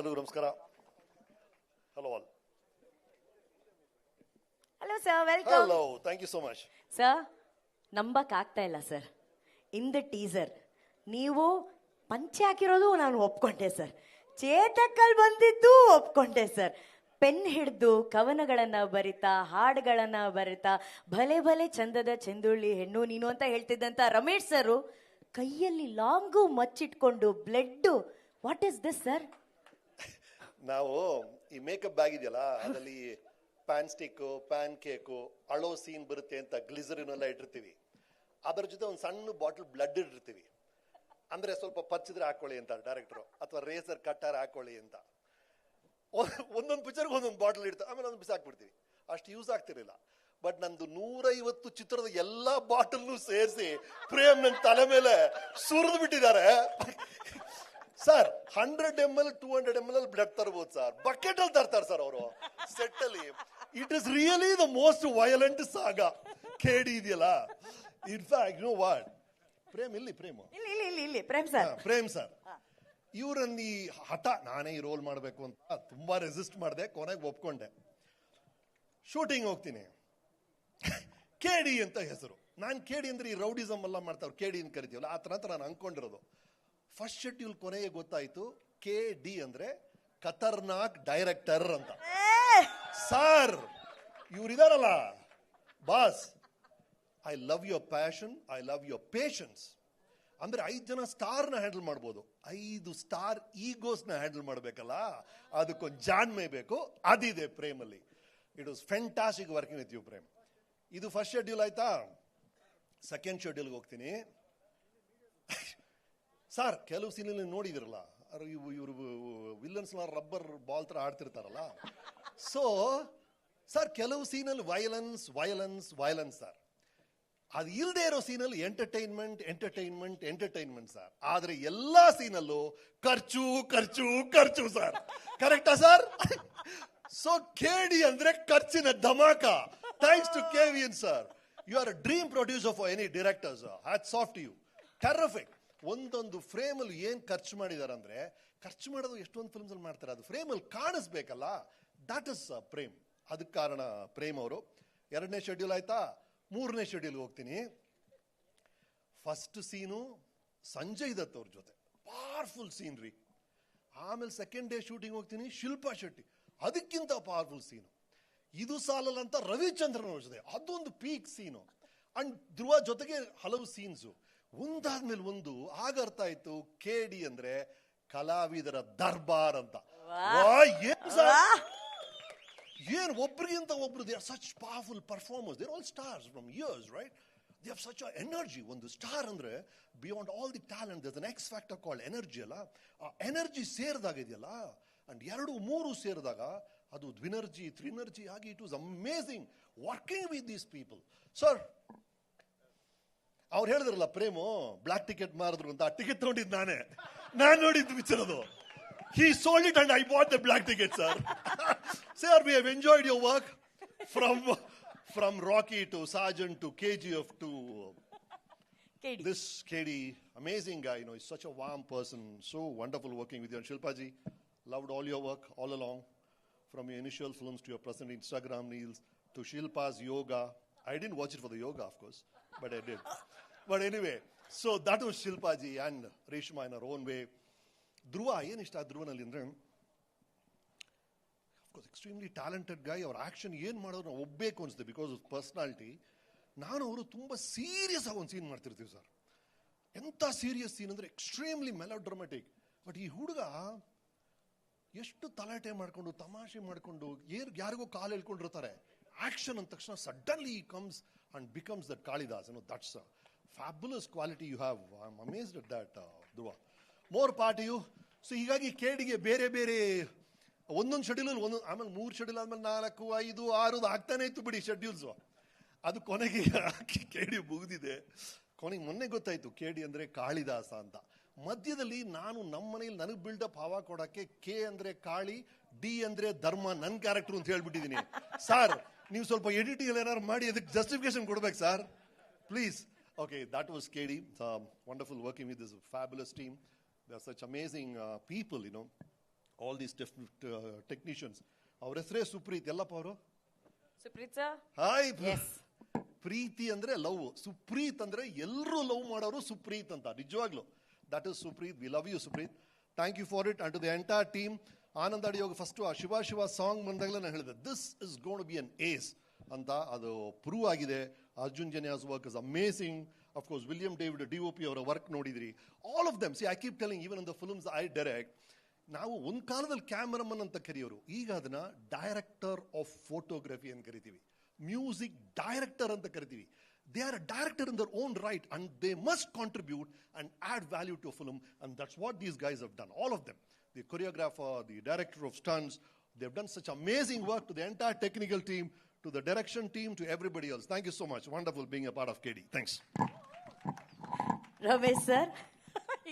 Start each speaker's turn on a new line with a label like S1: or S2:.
S1: ಎಲ್ಲರಿಗೂ ನಮಸ್ಕಾರ. Hello all.
S2: Hello sir, welcome.
S1: Hello, thank you so much.
S2: Sir, ನಂಬಕ್ ಆಗ್ತಾ ಇಲ್ಲ ಸರ್. ಇನ್ ದ ಟೀಸರ್ ನೀವು ಪಂಚೆ ಹಾಕಿರೋದು ನಾನು ಒಪ್ಕೊಂಡೆ ಸರ್. ಚೇತಕ್ಕಲ್ಲಿ ಬಂದಿದ್ದು ಒಪ್ಕೊಂಡೆ ಸರ್. ಪೆನ್ ಹಿಡಿದು ಕವನಗಳನ್ನ ಬರಿತಾ, ಹಾಡುಗಳನ್ನ ಬರಿತಾ, ಭಲೆ ಭಲೆ ಚಂದದ ಚೆಂದುಳ್ಳಿ ಹೆಣ್ಣು ನೀನು ಅಂತ ಹೇಳ್ತಿದ್ದಂತ ರಮೇಶ್ ಸರ್ ಕೈಯಲ್ಲಿ ಲಾಂಗು ಮಚ್ಚಿಟ್ಕೊಂಡು blood. What is this sir?
S1: ನಾವು ಈ ಮೇಕಪ್ ಬ್ಯಾಗ್ ಇದೆಯಲ್ಲ, ಅದರಲ್ಲಿ ಪ್ಯಾನ್ ಸ್ಟಿಕ್, ಪ್ಯಾನ್ ಕೇಕು, ಅಳೋ ಸೀನ್ ಬರುತ್ತೆ ಅಂತ ಗ್ಲಿಸರಿನ್ ಎಲ್ಲ ಇಟ್ಟಿರ್ತೀವಿ. ಅದರ ಜೊತೆ ಒಂದು ಸಣ್ಣ ಬಾಟಲ್ ಬ್ಲಡ್ ಇಟ್ಟಿರ್ತೀವಿ. ಅಂದ್ರೆ ಸ್ವಲ್ಪ ಪಚ್ಚಿದ್ರೆ ಹಾಕೊಳ್ಳಿ ಅಂತ ಡೈರೆಕ್ಟರ್, ಅಥವಾ ರೇಸರ್ ಕಟ್ಟಾರ ಹಾಕೊಳ್ಳಿ ಅಂತ. ಒಂದೊಂದು ಪಿಕ್ಚರ್ಗೆ ಒಂದೊಂದು ಬಾಟಲ್ ಇಡ್ತಾ, ಆಮೇಲೆ ಒಂದು ಬಿಸಾಕ್ಬಿಡ್ತೀವಿ. ಅಷ್ಟು ಯೂಸ್ ಆಗ್ತಿರ್ಲಿಲ್ಲ. ಬಟ್ ನಂದು 150 ಚಿತ್ರದ ಎಲ್ಲಾ ಬಾಟಲ್ನು ಸೇರಿಸಿ ಪ್ರೇಮ್ ನನ್ನ ತಲೆ ಮೇಲೆ ಸುರಿದು ಬಿಟ್ಟಿದ್ದಾರೆ ಸರ್. 100 ml 200 ml ಬ್ಲಡ್ ತರಬಹುದು ಸರ್. ಬಕೆಟ್ ಅಲ್ಲಿ ತರ್ತಾರೆ ಸರ್ ಅವರು ಸೆಟ್ ಅಲ್ಲಿ. It is really the most violent ಸಾಗಾ ಕೇಡಿ ಇದೆಯಲ್ಲ. ಇನ್ಫ್ಯಾಕ್ಟ್ ನೋ ವಾಟ್, ಪ್ರೇಮ್ ಇಲ್ಲಿ ಪ್ರೇಮ್ ಸರ್ ಇವ್ರನ್ನ ಈ ಹಠ ನಾನೇ ಈ ರೋಲ್ ಮಾಡಬೇಕು ಅಂತ ತುಂಬಾ ರೆಸಿಸ್ಟ್ ಮಾಡಿದೆ. ಕೊನೆಗೆ ಒಪ್ಕೊಂಡೆ. ಶೂಟಿಂಗ್ ಹೋಗ್ತೀನಿ, ಕೇಡಿ ಅಂತ ಹೆಸರು. ನಾನು ಕೇಡಿ ಅಂದ್ರೆ ಈ ರೌಡಿಸಮ್ ಎಲ್ಲ ಮಾಡ್ತಾವ್ರು, ಕೇಡಿ ಅಂತ ಕರಿತೀವಲ್ಲ, ಆ ತರ ಅಂತ ನಾನು ಅನ್ಕೊಂಡಿರೋದು. ಫಸ್ಟ್ ಶೆಡ್ಯೂಲ್ ಕೊನೆಗೆ ಗೊತ್ತಾಯ್ತು KD ಅಂದ್ರೆ ಖತರ್ನಾಕ್ ಡೈರೆಕ್ಟರ್ ಅಂತ. ಸರ್ ಇವ್ರಿದಾರಲ್ಲ boss, I love your passion, I love your patience. ಅಂದ್ರೆ 5 ಜನ ಸ್ಟಾರ್ ನ ಹ್ಯಾಂಡಲ್ ಮಾಡ್ಬೋದು, 5 ಸ್ಟಾರ್ ಈಗೋಸ್ ನ ಹ್ಯಾಂಡಲ್ ಮಾಡ್ಬೇಕಲ್ಲ, ಅದಕ್ಕೊಂದು ಜಾಣ್ಮೆ ಬೇಕು. ಅದಿದೆ ಪ್ರೇಮಲ್ಲಿ. It was fantastic working with you Prem. ಇದು ಫಸ್ಟ್ ಶೆಡ್ಯೂಲ್ ಆಯ್ತಾ. ಸೆಕೆಂಡ್ ಶೆಡ್ಯೂಲ್ಗೆ ಹೋಗ್ತೀನಿ ಸರ್. ಕೆಲವು ಸೀನಲ್ಲಿ ನೋಡಿದಿರಲ್ಲ, ಇವರು ವಿಲ್ಲನ್ಸ್ ರಬ್ಬರ್ ಬಾಲ್ ತರ ಆಡ್ತಿರ್ತಾರಲ್ಲ. ಸೊ ಸರ್, ಕೆಲವು ಸೀನಲ್ಲಿ ವೈಲೆನ್ಸ್ ವೈಲೆನ್ಸ್ ವೈಲೆನ್ಸ್ ಸರ್. ಅದು ಇಲ್ಲದೆ ಇರೋ ಸೀನಲ್ಲಿ ಎಂಟರ್ಟೈನ್ಮೆಂಟ್ ಸರ್. ಆದ್ರೆ ಎಲ್ಲಾ ಸೀನಲ್ಲೂ ಖರ್ಚು ಖರ್ಚು ಖರ್ಚು ಸರ್. ಕರೆಕ್ಟಾ ಸರ್? ಸೊ KD ಅಂದ್ರೆ ಖರ್ಚಿನ ಧಮಾಕ. Thanks to KVN sir. You are a dream producer for any directors. Hats off to you. Terrific. ಒಂದೊಂದು ಫ್ರೇಮ್ ಅಲ್ಲಿ ಏನ್ ಖರ್ಚು ಮಾಡಿದಾರೆ ಅಂದ್ರೆ, ಖರ್ಚು ಮಾಡೋದು ಎಷ್ಟೊಂದು ಫಿಲ್ಮ್ಸ್ ಅಲ್ಲಿ ಮಾಡ್ತಾರೆ, ಅದು ಫ್ರೇಮ್ ಅಲ್ಲಿ ಕಾಣಿಸ್ಬೇಕಲ್ಲ. That is Prem. ಅದಕ್ಕೆ ಕಾರಣ ಪ್ರೇಮ್ ಅವರು. 2ನೇ ಶೆಡ್ಯೂಲ್ ಆಯ್ತಾ. 3ನೇ ಶೆಡ್ಯೂಲ್ಗೆ ಹೋಗ್ತೀನಿ. ಫಸ್ಟ್ ಸೀನು ಸಂಜಯ್ ದತ್ ಅವ್ರ ಜೊತೆ, ಪವರ್ಫುಲ್ ಸೀನ್ ರೀ. ಆಮೇಲೆ ಸೆಕೆಂಡ್ ಡೇ ಶೂಟಿಂಗ್ ಹೋಗ್ತೀನಿ, ಶಿಲ್ಪಾ ಶೆಟ್ಟಿ, ಅದಕ್ಕಿಂತ ಪವರ್ಫುಲ್ ಸೀನು. ಇದು ಸಾಲಲ್ಲ ಅಂತ ರವಿಚಂದ್ರನ್ ಅವ್ರ ಜೊತೆ, ಅದೊಂದು ಪೀಕ್ ಸೀನು. ಅಂಡ್ ಧ್ರುವ ಜೊತೆಗೆ ಹಲವು ಸೀನ್ಸು ಒಂದಾದ್ಮೇಲೆ ಒಂದು. ಆಗ ಅರ್ಥ ಆಯ್ತು KD ಅಂದ್ರೆ ಕಲಾವಿದರ ದರ್ಬಾರ್ ಅಂತ. ಏನ್ ಒಬ್ರಿಗಿಂತ ಒಬ್ರು, they are such powerful performers. They are all stars from years, right? They have such energy. ಒಂದು ಸ್ಟಾರ್ ಅಂದ್ರೆ beyond all the talent there is an X factor called energy ಅಲ್ಲ. ಆ ಎನರ್ಜಿ ಸೇರಿದಾಗ ಇದೆಯಲ್ಲ, ಅಂಡ್ 2, 3 ಸೇರಿದಾಗ ಅದು ದ್ವಿನರ್ಜಿ, ತ್ರಿನರ್ಜಿ ಆಗಿ it was amazing working with these people. Sir, ಅವ್ರು ಹೇಳಿದ್ರಲ್ಲ ಪ್ರೇಮು ಬ್ಲಾಕ್ ಟಿಕೆಟ್ ಮಾರಿದ್ರು ಅಂತ, ಆ ಟಿಕೆಟ್ ತಗೊಂಡಿದ್ದು ನಾನು ನೋಡಿದ್ದು ಪಿಕ್ಚರ್ ಅದು. He sold it and I bought the black ticket, sir. Sir, we have enjoyed your work from Rocky to Sergeant to KGF to
S2: KD.
S1: This KD, amazing guy. You know, he's such a warm person. So wonderful working with you. And Shilpa ji, loved all your work all along, from your initial films to your present Instagram reels to Shilpa's yoga. I didn't watch it for the yoga, of course, but I did. But anyway, so that was Shilpa ji and Reshma in her own way. ಧ್ರುವ ಏನಿಷ್ಟ ಧ್ರುವನಲ್ಲಿ ಅಂದ್ರೆ, of course extremely talented ಗೈ. ಅವ್ರ action ಏನ್ ಮಾಡೋದು ನಾವು ಒಬ್ಬೇಕು ಅನ್ಸುತ್ತೆ because of personality. ನಾನು ಅವರು ತುಂಬಾ serious ಆಗಿ ಒಂದು ಸೀನ್ ಮಾಡ್ತಿರ್ತೀವಿ ಸರ್. ಎಂತ ಸೀರಿಯಸ್ ಸೀನ್ ಅಂದ್ರೆ ಎಕ್ಸ್ಟ್ರೀಮ್ಲಿ ಮೆಲೋಡ್ರಾಮ್ಯಾಟಿಕ್. ಬಟ್ ಈ ಹುಡುಗ ಎಷ್ಟು ತಲಾಟೆ ಮಾಡ್ಕೊಂಡು ತಮಾಷೆ ಮಾಡ್ಕೊಂಡು ಯಾರಿಗೋ ಕಾಲು ಹೇಳ್ಕೊಂಡಿರ್ತಾರೆ. ಆಕ್ಷನ್ ಅಂದ ತಕ್ಷಣ suddenly comes and becomes that Kalidas. That's fabulous quality you have. I am amazed at that Dhruva. More part you. So ಹೀಗಾಗಿ KDಗೆ ಬೇರೆ ಬೇರೆ ಒಂದೊಂದು ಶೆಡ್ಯೂಲ್ ಒಂದೊಂದು, ಆಮೇಲೆ 3 ಶೆಡ್ಯೂಲ್ ಆದ್ಮೇಲೆ 4, 5, 6 ಆಗ್ತಾನೆ ಇತ್ತು ಬಿಡಿ ಶೆಡ್ಯೂಲ್ಸ್. ಅದು ಕೊನೆಗೆ KD ಮುಗಿದಿದೆ. ಕೊನೆಗೆ ಮೊನ್ನೆ ಗೊತ್ತಾಯ್ತು KD ಅಂದ್ರೆ ಕಾಳಿದಾಸ ಅಂತ. ಮಧ್ಯದಲ್ಲಿ ನಾನು ನಮ್ಮ ಮನೇಲಿ ನನಗೆ ಬಿಲ್ಡಪ್ ಹವಾ ಕೊಡಕ್ಕೆ K ಅಂದ್ರೆ ಕಾಳಿ, D ಅಂದ್ರೆ ಧರ್ಮ, ನನ್ನ ಕ್ಯಾರೆಕ್ಟರ್ ಅಂತ ಹೇಳ್ಬಿಟ್ಟಿದ್ದೀನಿ. ಸರ್, ನೀವು ಸ್ವಲ್ಪ ಎಡಿಟಿಂಗ್ ಏನಾದ್ರು ಮಾಡಿ ಅದಕ್ಕೆ ಜಸ್ಟಿಫಿಕೇಶನ್ ಕೊಡ್ಬೇಕು sir, please. Okay, that was KD. Wonderful working with this fabulous team. They are such amazing people, you know. all these technicians. ಅವ್ರ ಹೆಸರೇ ಸುಪ್ರೀತ್. ಎಲ್ಲಪ್ಪ ಅವರು?
S2: ಸುಪ್ರೀತ್ ಸರ್.
S1: ಹಾಯ್.
S2: ಎಸ್.
S1: ಪ್ರೀತಿ ಅಂದ್ರೆ ಲವ್, ಸುಪ್ರೀತ್ ಅಂದ್ರೆ ಎಲ್ಲರೂ ಲವ್ ಮಾಡೋರು ಸುಪ್ರೀತ್ ಅಂತ. ನಿಜವಾಗ್ಲು that is Supreeth. We love you Supreeth. Thank you for it and to the entire team. Anand ಅಡಿಯೋಗ ಫಸ್ಟ್ ಆ ಶಿವ ಶಿವ ಸಾಂಗ್ ಬಂದಾಗಲೇ ನಾನು ಹೇಳಿದೆ this is gonna be an ace ಅಂತ. ಅದು ಪ್ರೂವ್ ಆಗಿದೆ. Arjun Janya's work is amazing. Of course William David DOP ಅವರ work ನೋಡಿದ್ರಿ. All of them. See I keep telling even in the films I direct, ನಾವು ಒಂದು ಕಾಲದಲ್ಲಿ ಕ್ಯಾಮರಾಮನ್ ಅಂತ ಕರೆಯೋರು, ಈಗ ಅದನ್ನ ಡೈರೆಕ್ಟರ್ ಆಫ್ ಫೋಟೋಗ್ರಫಿ ಅಂತ ಕರಿತೀವಿ, ಮ್ಯೂಸಿಕ್ ಡೈರೆಕ್ಟರ್ ಅಂತ ಕರಿತೀವಿ. They are a director in their own right and they must contribute and add value to a film, and that's what these guys have done, all of them. The choreographer, the director of stunts, they've done such amazing work. To the entire technical team, to the direction team, to everybody else, thank you so much. Wonderful being a part of KD. Thanks.
S2: Ramesh sir.